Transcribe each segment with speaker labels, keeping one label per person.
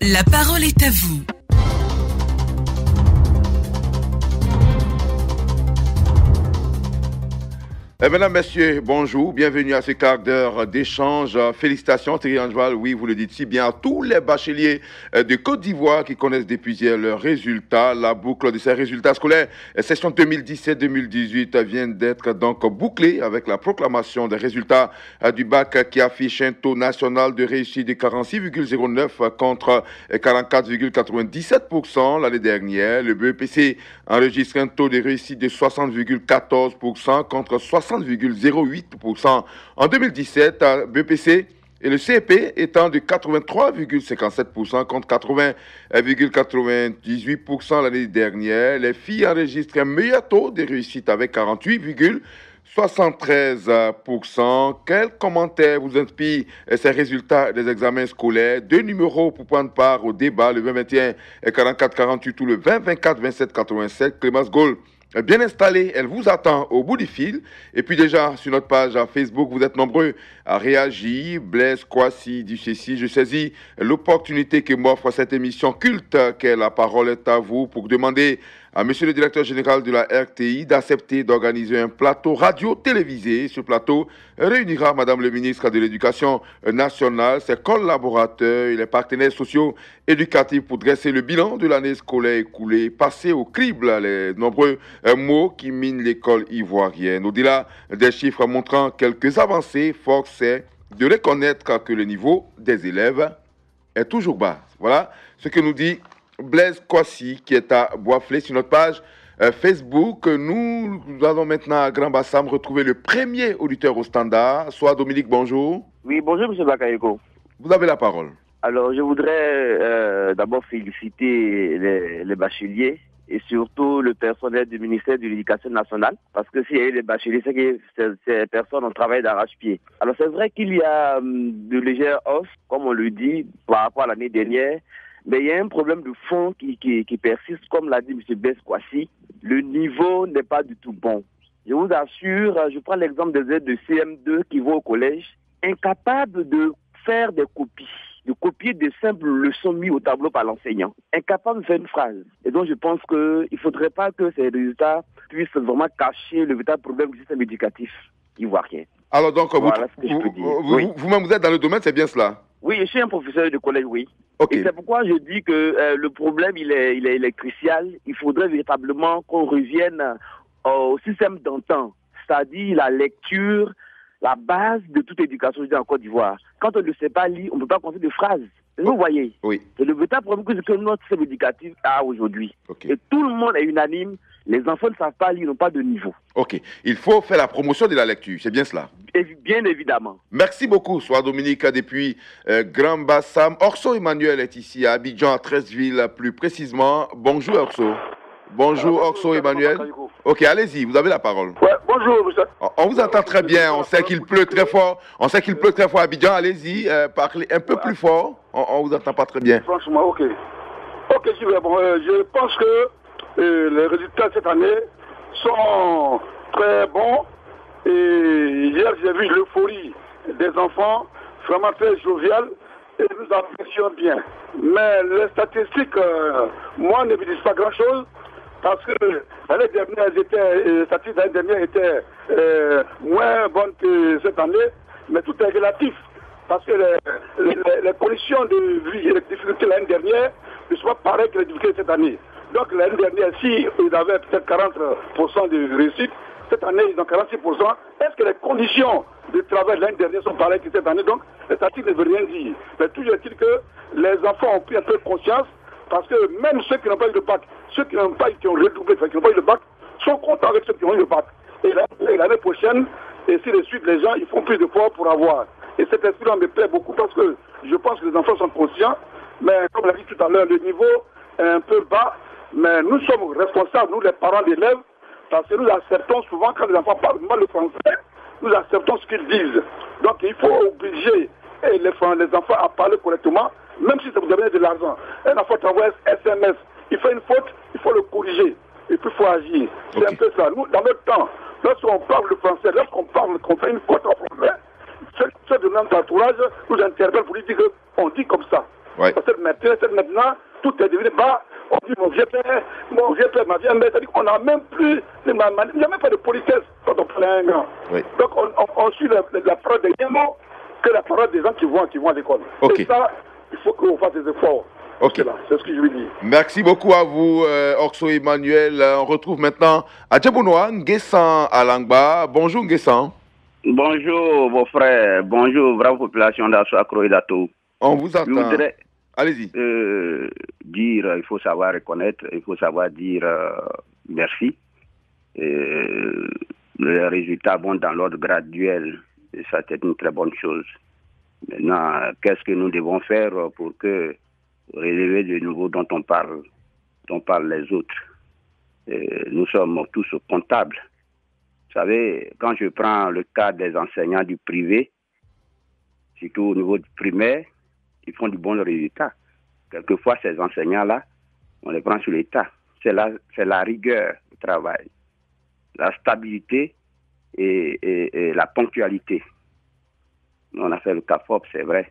Speaker 1: La parole est à vous.
Speaker 2: Mesdames, Messieurs, bonjour, bienvenue à ce quart d'heure d'échange. Félicitations Thierry Angeval, oui, vous le dites si bien, à tous les bacheliers de Côte d'Ivoire qui connaissent depuis hier leurs résultats. La boucle de ces résultats scolaires, session 2017-2018, vient d'être donc bouclée avec la proclamation des résultats du bac qui affiche un taux national de réussite de 46,09 contre 44,97% l'année dernière. Le BEPC enregistre un taux de réussite de 60,14% contre 60,08% en 2017 à BPC et le CEP étant de 83,57% contre 80,98% l'année dernière. Les filles enregistrent un meilleur taux de réussite avec 48,73%. Quels commentaires vous inspirent ces résultats des examens scolaires? Deux numéros pour prendre part au débat, le 20-21 et 44-48 ou le 20-24-27-87. Clémence Gaulle, bien installée, elle vous attend au bout du fil. Et puis déjà, sur notre page Facebook, vous êtes nombreux à réagir. Blaise Kwasi dit ceci: je saisis l'opportunité que m'offre cette émission culte qu'est La parole est à vous pour demander à monsieur le directeur général de la RTI d'accepter d'organiser un plateau radio-télévisé. Ce plateau réunira madame le ministre de l'Éducation nationale, ses collaborateurs et les partenaires sociaux éducatifs pour dresser le bilan de l'année scolaire écoulée, passer au crible les nombreux mots qui minent l'école ivoirienne. Au-delà des chiffres montrant quelques avancées, force est de reconnaître que le niveau des élèves est toujours bas. Voilà ce que nous dit Blaise Kwasi, qui est à Boisflé sur notre page Facebook. Nous allons maintenant à Grand Bassam retrouver le premier auditeur au standard. Soit Dominique, bonjour.
Speaker 3: Oui, bonjour M. Bakayoko.
Speaker 2: Vous avez la parole.
Speaker 3: Alors, je voudrais d'abord féliciter les bacheliers et surtout le personnel du ministère de l'Éducation nationale, parce que s'il y a eu les bacheliers, c'est que ces personnes ont travaillé d'arrache-pied. Alors, c'est vrai qu'il y a de légères hausses, comme on le dit, par rapport à l'année dernière, mais il y a un problème de fond qui persiste, comme l'a dit M. Blaise Kwasi. Le niveau n'est pas du tout bon. Je vous assure, je prends l'exemple des élèves de CM2 qui vont au collège, incapables de faire des copies, de copier des simples leçons mises au tableau par l'enseignant, incapables de faire une phrase. Et donc je pense qu'il ne faudrait pas que ces résultats puissent vraiment cacher le véritable problème du système éducatif ivoirien.
Speaker 2: Alors donc,
Speaker 3: voilà ce que je peux dire.
Speaker 2: Vous-même, vous êtes dans le domaine, c'est bien cela?
Speaker 3: Oui, je suis un professeur de collège, oui.
Speaker 2: Okay.
Speaker 3: Et c'est pourquoi je dis que le problème, il est crucial. Il faudrait véritablement qu'on revienne au système d'antan, c'est-à-dire la lecture, la base de toute éducation en Côte d'Ivoire. Quand on ne sait pas lire, on ne peut pas construire de phrases. Vous voyez,
Speaker 2: oui.
Speaker 3: C'est le véritable problème que notre système éducatif a aujourd'hui.
Speaker 2: Okay.
Speaker 3: Et tout le monde est unanime. Les enfants ne savent pas lire, ils n'ont pas de niveau.
Speaker 2: Ok. Il faut faire la promotion de la lecture, c'est bien cela?
Speaker 3: Bien évidemment.
Speaker 2: Merci beaucoup, Soir Dominique, depuis Grand Bassam. Orso Emmanuel est ici à Abidjan, à Treichville, plus précisément. Bonjour, Orso. Bonjour, Orso Emmanuel. Ok, allez-y, vous avez la parole.
Speaker 4: Ouais, bonjour, monsieur.
Speaker 2: On vous entend très bien, on sait qu'il pleut très fort. On sait qu'il pleut très fort à Abidjan, allez-y, parlez un peu plus fort. On vous entend pas très bien.
Speaker 4: Franchement, ok. Ok, super. Bon, je pense que les résultats de cette année sont très bons. Et hier, j'ai vu l'euphorie des enfants, vraiment très joviale, et nous apprécions bien. Mais les statistiques, moi, ne me disent pas grand-chose, parce que l'année dernière étaient moins bonnes que cette année, mais tout est relatif. Parce que les conditions de vie et les difficultés l'année dernière ne sont pas pareilles que les difficultés cette année. Donc l'année dernière, si ils avaient peut-être 40% de réussite, cette année ils ont 46%. Est-ce que les conditions de travail de l'année dernière sont pareilles que cette année? Donc les statistiques ne veulent rien dire. Mais toujours est-il que les enfants ont pris un peu conscience, parce que même ceux qui n'ont pas eu le bac, ceux qui n'ont pas qui ont redoublé, qui n'ont pas eu le bac, sont contents avec ceux qui ont eu le bac. Et l'année prochaine, et si de suite, les gens ils font plus d'efforts pour avoir. Et cet esprit-là me plaît beaucoup parce que je pense que les enfants sont conscients, mais comme l'a dit tout à l'heure, le niveau est un peu bas, mais nous sommes responsables, nous les parents d'élèves, parce que nous acceptons souvent quand les enfants parlent mal le français, nous acceptons ce qu'ils disent. Donc il faut obliger les enfants à parler correctement, même si ça vous donne de l'argent. Un enfant t'envoie un SMS, il fait une faute, il faut le corriger, et puis il faut agir. C'est un peu ça. Nous, dans notre temps, lorsqu'on parle le français, lorsqu'on parle, qu'on fait une faute en français, ceux de notre entourage nous interpellent pour lui dire qu'on dit comme ça.
Speaker 2: Ouais.
Speaker 4: Parce que maintenant, tout est devenu bas. On dit mon vieux père, ma vieille mère. C'est-à-dire qu'on n'a même plus, il n'y a même pas de politesse quand on prend un grand.
Speaker 2: Oui.
Speaker 4: Donc on suit la parole des mots que la parole des gens qui vont à l'école.
Speaker 2: Okay.
Speaker 4: Et ça, il faut qu'on fasse des efforts.
Speaker 2: Okay.
Speaker 4: C'est ce que je veux dire.
Speaker 2: Merci beaucoup à vous, Orso Emmanuel. On retrouve maintenant Adjebounoua Nguessan Alangba. Bonjour Nguessan.
Speaker 1: Bonjour vos frères, bonjour brave population d'Assouakro et d'Atou.
Speaker 2: On vous attend.
Speaker 1: Je voudrais
Speaker 2: allez-y.
Speaker 1: Dire, il faut savoir reconnaître, il faut savoir dire merci. Les résultats vont dans l'ordre graduel et ça c'est une très bonne chose. Maintenant, qu'est-ce que nous devons faire pour que relever le niveau dont on parle les autres? Nous sommes tous comptables. Vous savez, quand je prends le cas des enseignants du privé, surtout au niveau du primaire, ils font du bon résultat. Quelquefois, ces enseignants-là, on les prend sur l'État. C'est la rigueur du travail, la stabilité et la ponctualité. On a fait le CAFOP, c'est vrai,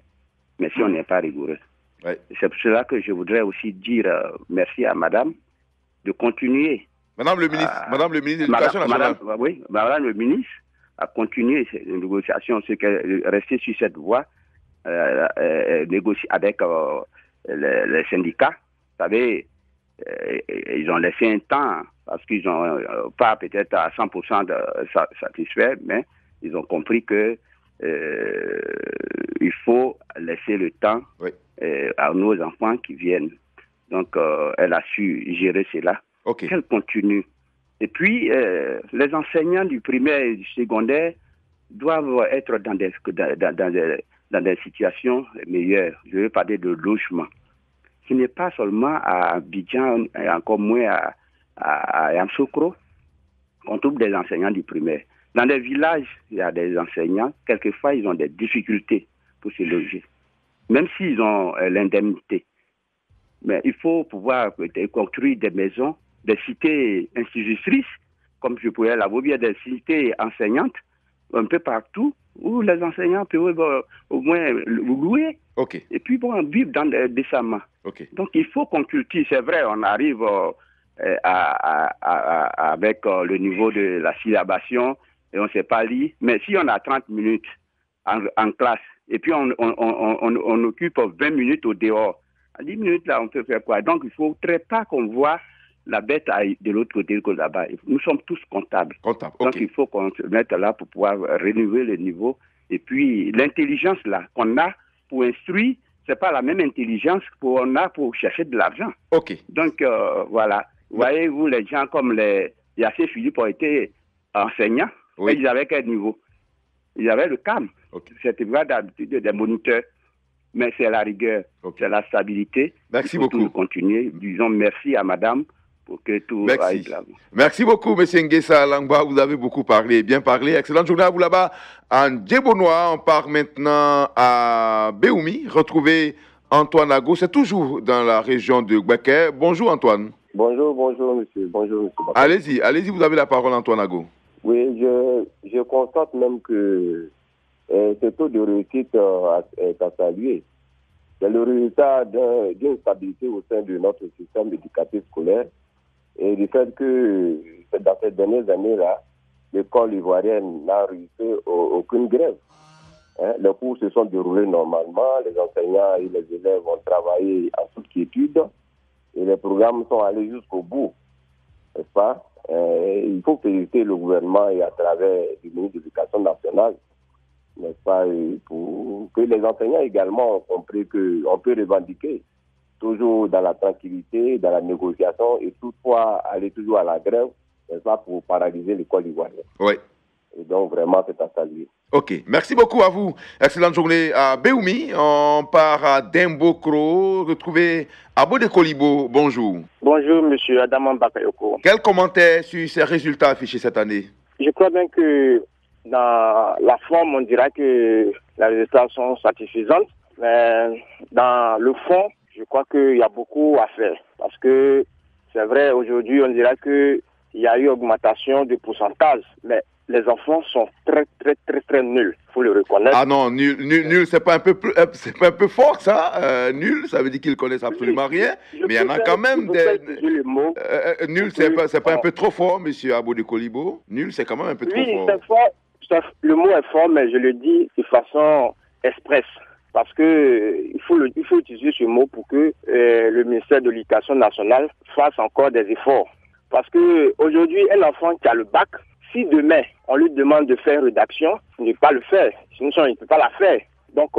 Speaker 1: mais si on n'est pas rigoureux.
Speaker 2: Ouais.
Speaker 1: C'est pour cela que je voudrais aussi dire merci à madame de continuer.
Speaker 2: Madame le ministre de l'Éducation nationale.
Speaker 1: Oui, madame le ministre a continué ces négociations, c'est qu'elle restait sur cette voie, négocier avec les syndicats. Vous savez, ils ont laissé un temps parce qu'ils n'ont pas peut-être à 100% satisfait, mais ils ont compris que il faut laisser le temps à nos enfants qui viennent. Donc, elle a su gérer cela.
Speaker 2: Okay.
Speaker 1: Qu'elle continue. Et puis, les enseignants du primaire et du secondaire doivent être dans des situations meilleures. Je veux parler de logement. Ce n'est pas seulement à Abidjan et encore moins à Yamoussoukro qu'on trouve des enseignants du primaire. Dans les villages, il y a des enseignants, quelquefois ils ont des difficultés pour se loger, même s'ils ont l'indemnité. Mais il faut pouvoir construire des maisons, des cités institutrices, comme je pourrais l'avoir, bien des cités enseignantes, un peu partout, où les enseignants peuvent au moins louer,
Speaker 2: okay.
Speaker 1: Et puis vivre décemment.
Speaker 2: Okay.
Speaker 1: Donc il faut qu'on cultive, c'est vrai, on arrive avec le niveau de la syllabation, et on ne sait pas lire, mais si on a 30 minutes en classe, et puis on occupe 20 minutes au dehors, à 10 minutes là, on peut faire quoi? Donc il ne faudrait pas qu'on voit la bête de l'autre côté que là-bas. Nous sommes tous comptables.
Speaker 2: Okay.
Speaker 1: Donc il faut qu'on se mette là pour pouvoir renouveler le niveau. Et puis l'intelligence là qu'on a pour instruire, ce n'est pas la même intelligence qu'on a pour chercher de l'argent.
Speaker 2: Okay.
Speaker 1: Donc voilà. Voyez-vous, les gens comme Yassé Philippe ont été enseignants.
Speaker 2: Oui.
Speaker 1: Et ils avaient quel niveau? Ils avaient le CAM.
Speaker 2: Okay.
Speaker 1: C'était d'habitude des moniteurs. Mais c'est la rigueur, c'est la stabilité.
Speaker 2: Merci
Speaker 1: beaucoup.
Speaker 2: beaucoup.
Speaker 1: Continuer. Disons merci à madame pour que tout aille de l'avant.
Speaker 2: Merci beaucoup, M. Nguessan Alangba. Vous avez beaucoup parlé, bien parlé. Excellente journée à vous là-bas. En Djebonois, on part maintenant à Béoumi. Retrouver Antoine Ago. C'est toujours dans la région de Gbeke. Bonjour, Antoine.
Speaker 5: Bonjour, monsieur. Bonjour, monsieur.
Speaker 2: Allez-y, vous avez la parole, Antoine Ago.
Speaker 5: Oui, je constate même que ce taux de réussite est à saluer. C'est le résultat d'une stabilité au sein de notre système éducatif scolaire et du fait que dans ces dernières années-là, l'école ivoirienne n'a réussi aucune grève. Les cours se sont déroulés normalement, les enseignants et les élèves ont travaillé en toute quiétude et les programmes sont allés jusqu'au bout, n'est-ce pas? Il faut féliciter le gouvernement et à travers le ministre de l'Éducation nationale, n'est-ce pas, pour que les enseignants également ont compris qu'on peut revendiquer toujours dans la tranquillité, dans la négociation et toutefois aller toujours à la grève, n'est-ce pas, pour paralyser l'école ivoirienne.
Speaker 2: Oui.
Speaker 5: Et donc vraiment c'est à saluer.
Speaker 2: Ok, merci beaucoup à vous. Excellente journée à Béoumi. On part à Dembokro, retrouver Abo de Kolibo. Bonjour.
Speaker 6: Bonjour, monsieur Adaman Bakayoko.
Speaker 2: Quel commentaire sur ces résultats affichés cette année?
Speaker 6: Je crois bien que dans la forme, on dira que les résultats sont satisfaisants, mais dans le fond, je crois qu'il y a beaucoup à faire. Parce que c'est vrai, aujourd'hui, on dira qu'il y a eu augmentation de pourcentage, mais les enfants sont très nuls. Il faut le reconnaître.
Speaker 2: Ah non, nul, c'est pas un peu fort ça. Nul, ça veut dire qu'ils connaissent absolument rien. Mais il y en a quand même des. Nul, c'est pas un peu trop fort, monsieur Abou de Kolibo. Nul, c'est quand même un peu trop fort.
Speaker 6: Oui, c'est fort. Le mot est fort, mais je le dis de façon expresse. Parce que il faut utiliser ce mot pour que le ministère de l'Éducation nationale fasse encore des efforts. Parce que aujourd'hui, un enfant qui a le bac, si demain on lui demande de faire rédaction, il ne peut pas le faire. Sinon, il ne peut pas la faire. Donc,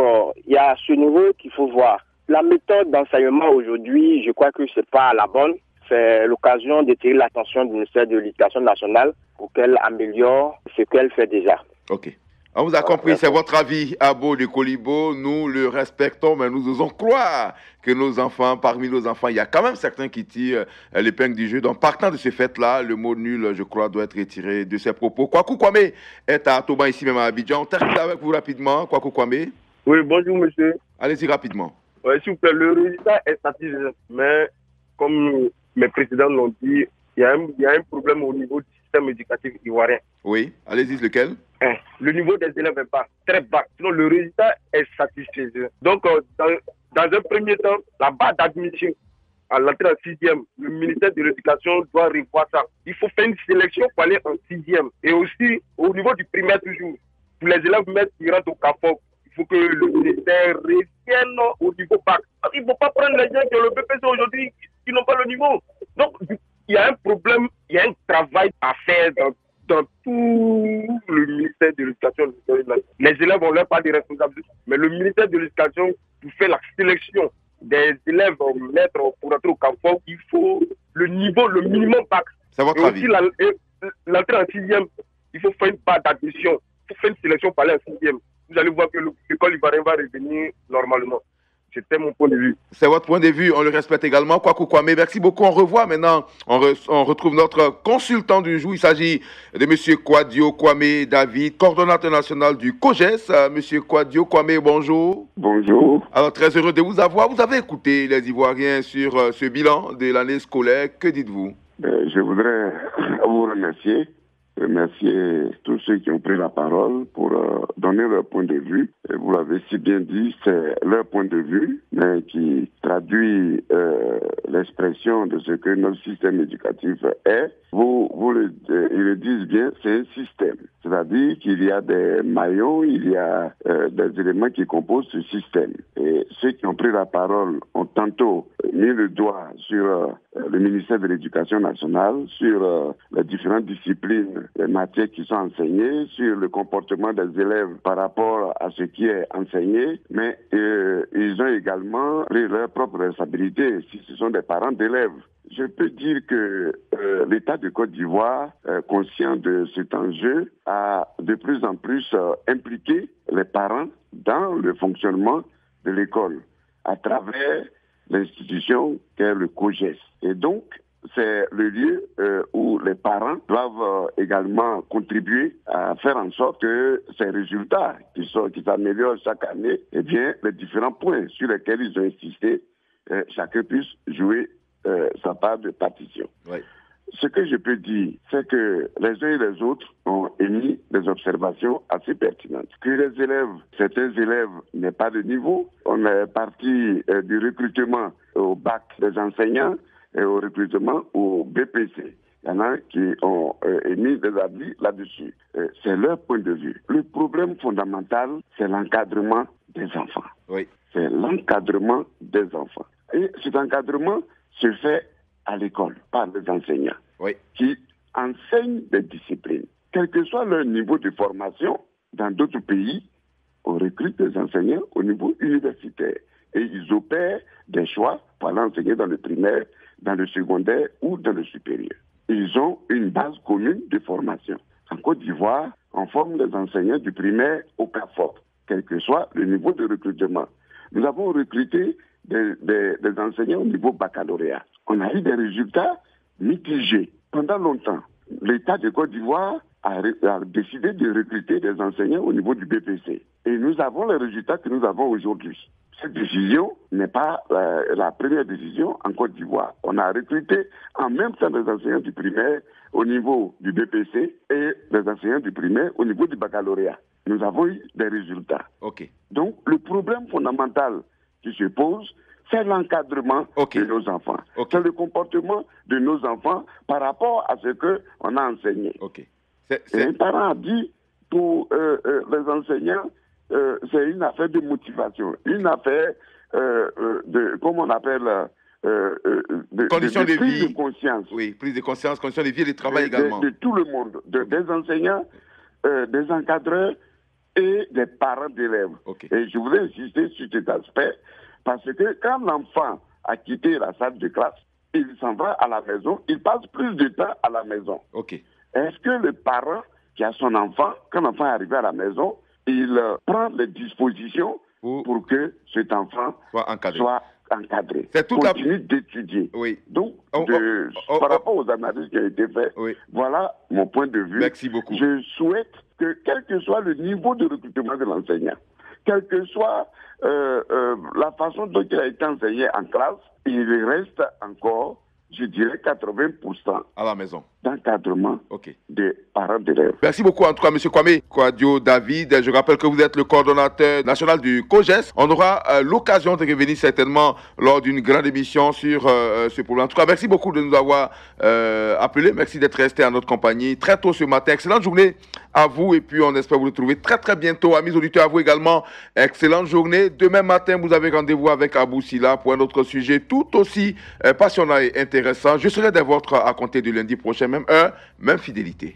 Speaker 6: il y a ce niveau qu'il faut voir. La méthode d'enseignement aujourd'hui, je crois que c'est pas la bonne. C'est l'occasion d'attirer l'attention du ministère de l'Éducation nationale pour qu'elle améliore ce qu'elle fait déjà.
Speaker 2: Ok. On vous a compris, c'est votre avis, Abou de Kolibo. Nous le respectons, mais nous osons croire que nos enfants, parmi nos enfants, il y a quand même certains qui tirent l'épingle du jeu. Donc, partant de ce fait-là, le mot nul, je crois, doit être retiré de ses propos. Kwaku Kwame est à Toba, ici même à Abidjan. On termine avec vous rapidement, Kwaku Kwame.
Speaker 7: Oui, bonjour, monsieur.
Speaker 2: Allez-y rapidement.
Speaker 7: Oui, s'il vous plaît, le résultat est satisfaisant. Mais, comme mes présidents l'ont dit, il y a un problème au niveau du système éducatif ivoirien.
Speaker 2: Oui, allez-y, lequel?
Speaker 7: Le niveau des élèves est bas, très bas. Sinon, le résultat est satisfaisant. Donc, dans un premier temps, la barre d'admission à l'entrée en 6e, le ministère de l'Éducation doit revoir ça. Il faut faire une sélection pour aller en 6e. Et aussi, au niveau du primaire toujours, pour les élèves qui rentrent au CAFOP, il faut que le ministère revienne au niveau bac. Il ne faut pas prendre les gens qui ont le BPC aujourd'hui, qui n'ont pas le niveau. Donc, il y a un problème, il y a un travail à faire dans tout le ministère de l'Éducation. Les élèves ont leur part de responsabilité, mais le ministère de l'Éducation, pour faire la sélection des élèves mettre pour entrer au CAFOP, il faut le niveau, le minimum bac.
Speaker 2: C'est votre avis.
Speaker 7: Aussi l'entrée en 6e, il faut faire une part d'admission, il faut faire une sélection pour aller en 6e. Vous allez voir que l'école ivoirienne va revenir normalement. C'était mon point de vue.
Speaker 2: C'est votre point de vue, on le respecte également. Kwaku Kwame, merci beaucoup. On revoit maintenant, on retrouve notre consultant du jour. Il s'agit de M. Kwadio Kwame David, coordonnateur national du COGES. M. Kwadio Kwame, bonjour.
Speaker 8: Bonjour.
Speaker 2: Alors, très heureux de vous avoir. Vous avez écouté les Ivoiriens sur ce bilan de l'année scolaire. Que dites-vous?
Speaker 8: Je voudrais vous remercier tous ceux qui ont pris la parole pour donner leur point de vue. Et vous l'avez si bien dit, c'est leur point de vue, mais qui traduit l'expression de ce que notre système éducatif est. Ils le disent bien, c'est un système. C'est-à-dire qu'il y a des maillons, il y a des éléments qui composent ce système. Et ceux qui ont pris la parole ont tantôt mis le doigt sur le ministère de l'Éducation nationale, sur les différentes disciplines, les matières qui sont enseignées, sur le comportement des élèves par rapport à ce qui est enseigné, mais ils ont également pris leur propre responsabilité si ce sont des parents d'élèves. Je peux dire que l'État de Côte d'Ivoire, conscient de cet enjeu, a de plus en plus impliqué les parents dans le fonctionnement de l'école à travers l'institution qu'est le COGES. Et donc, c'est le lieu où les parents doivent également contribuer à faire en sorte que ces résultats qui s'améliorent chaque année, eh bien, les différents points sur lesquels ils ont insisté, chacun puisse jouer sa part de partition.
Speaker 2: Oui.
Speaker 8: Ce que je peux dire, c'est que les uns et les autres ont émis des observations assez pertinentes. Que les élèves, certains élèves n'aient pas de niveau. On est parti du recrutement au bac des enseignants et au recrutement au BPC. Il y en a qui ont émis des avis là-dessus. C'est leur point de vue. Le problème fondamental, c'est l'encadrement des enfants.
Speaker 2: Oui.
Speaker 8: C'est l'encadrement des enfants. Et cet encadrement se fait à l'école par les enseignants qui enseignent des disciplines. Quel que soit leur niveau de formation, dans d'autres pays, on recrute des enseignants au niveau universitaire. Et ils opèrent des choix pour aller enseigner dans le primaire, dans le secondaire ou dans le supérieur. Ils ont une base commune de formation. En Côte d'Ivoire, on forme les enseignants du primaire au CAFOP, quel que soit le niveau de recrutement. Nous avons recruté des enseignants au niveau baccalauréat. On a eu des résultats mitigés. Pendant longtemps, l'État de Côte d'Ivoire a décidé de recruter des enseignants au niveau du BPC. Et nous avons les résultats que nous avons aujourd'hui. cette décision n'est pas la première décision en Côte d'Ivoire. On a recruté en même temps des enseignants du primaire au niveau du BPC et des enseignants du primaire au niveau du baccalauréat. Nous avons eu des résultats. Donc, le problème fondamental qui se pose, c'est l'encadrement de nos enfants. C'est le comportement de nos enfants par rapport à ce qu'on a enseigné. Et un parent a dit, pour les enseignants, c'est une affaire de motivation, une affaire de, comment on appelle,
Speaker 2: conditions de vie,
Speaker 8: de conscience.
Speaker 2: Oui, prise de conscience, conditions de vie et de travail également.
Speaker 8: De tout le monde, des enseignants, des encadreurs et des parents d'élèves. Et je voudrais insister sur cet aspect, parce que quand l'enfant a quitté la salle de classe, il s'en va à la maison, il passe plus de temps à la maison. Est-ce que le parent qui a son enfant, quand l'enfant est arrivé à la maison, il prend les dispositions pour que cet enfant soit encadré, continue d'étudier. Donc, par rapport aux analyses qui ont été faites, voilà mon point de vue.
Speaker 2: Merci beaucoup.
Speaker 8: Je souhaite que, quel que soit le niveau de recrutement de l'enseignant, quelle que soit la façon dont il a été enseigné en classe, il reste encore, je dirais, 80%
Speaker 2: à la maison
Speaker 8: d'encadrement des parents d'élèves.
Speaker 2: Merci beaucoup en tout cas, M. Kwame Kouadio David. Je rappelle que vous êtes le coordonnateur national du COGES. On aura l'occasion de revenir certainement lors d'une grande émission sur ce problème. En tout cas, merci beaucoup de nous avoir appelés. Merci d'être resté en notre compagnie très tôt ce matin. Excellente journée à vous et puis on espère vous retrouver très très bientôt. Amis auditeurs, à vous également. Excellente journée. Demain matin, vous avez rendez-vous avec Abou Silla pour un autre sujet tout aussi passionnant et intéressant. Je serai des vôtres à compter du lundi prochain, même heure, même fidélité.